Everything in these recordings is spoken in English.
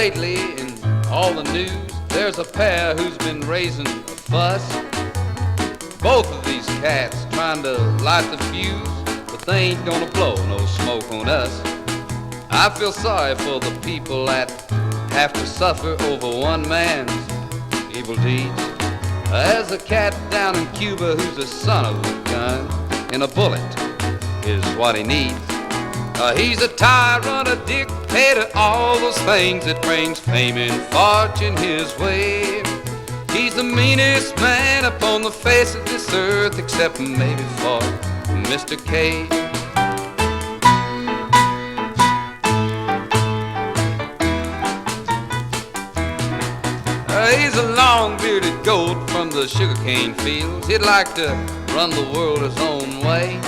lately in all the news, there's a pair who's been raising a fuss. Both of these cats trying to light the fuse, but they ain't gonna blow no smoke on us. I feel sorry for the people that have to suffer over one man's evil deeds. There's a cat down in Cuba who's a son of a gun, and a bullet is what he needs. He's a tyrant, a dictator, all those things that brings fame and fortune his way. He's the meanest man upon the face of this earth, except maybe for Mr. K. He's a long-bearded goat from the sugarcane fields. He'd like to run the world his own way,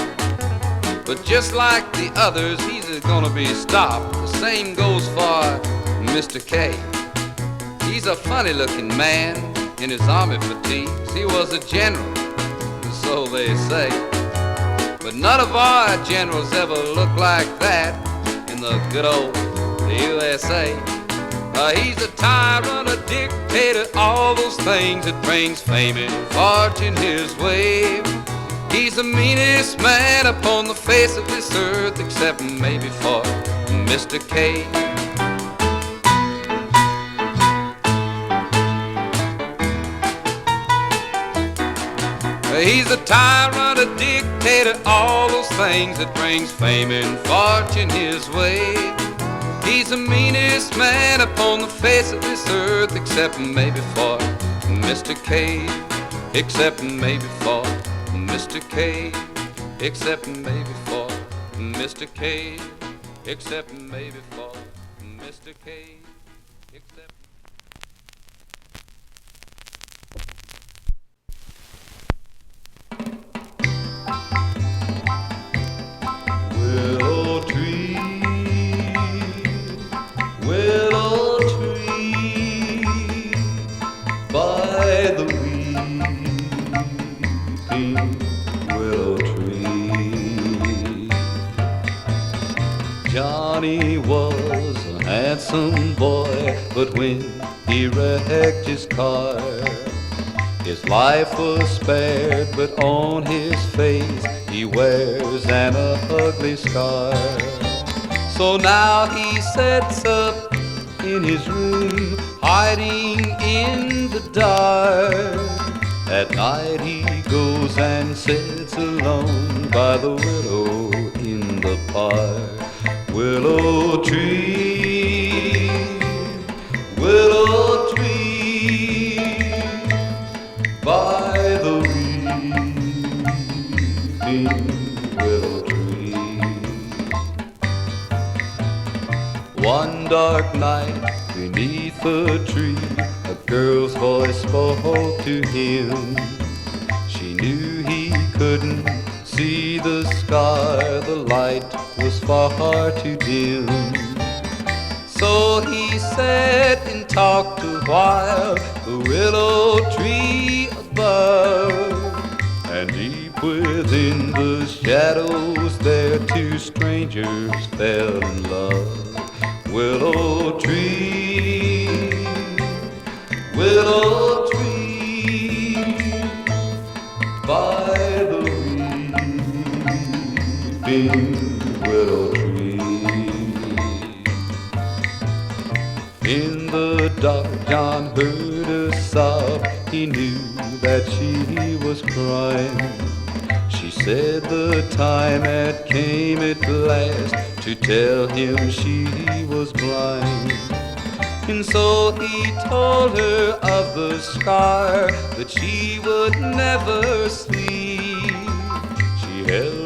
but just like the others, he's gonna be stopped. The same goes for Mr. K. He's a funny-looking man in his army fatigues. He was a general, so they say, but none of our generals ever looked like that in the good old USA. He's a tyrant, a dictator, all those things that brings fame and fortune his way. He's the meanest man upon the face of this earth, except maybe for Mr. K. He's a tyrant, a dictator, all those things that brings fame and fortune his way. He's the meanest man upon the face of this earth, except maybe for Mr. K. Except maybe for Mr. K. Except maybe for Mr. K. Except maybe for Mr. K. Except Willow tree, willow tree, by the weeping willow tree. Johnny was a handsome boy, but when he wrecked his car, his life was spared, but on his face he wears an ugly scar. So now he sits up in his room, hiding in the dark. At night he goes and sits alone by the willow in the park. Willow tree, willow tree, by the weeping willow tree. One dark night beneath a tree, a girl's voice spoke to him. She knew he couldn't see the scar, the light was far too dim. So he sat and talked a while, the willow tree above, and deep within the shadows there two strangers fell in love. Willow tree, willow tree, by the weeping willow tree. In the dark John heard a sob, he knew that she was crying. She said the time had came at last to tell him she was blind. And so he told her of the scar that she would never see. She held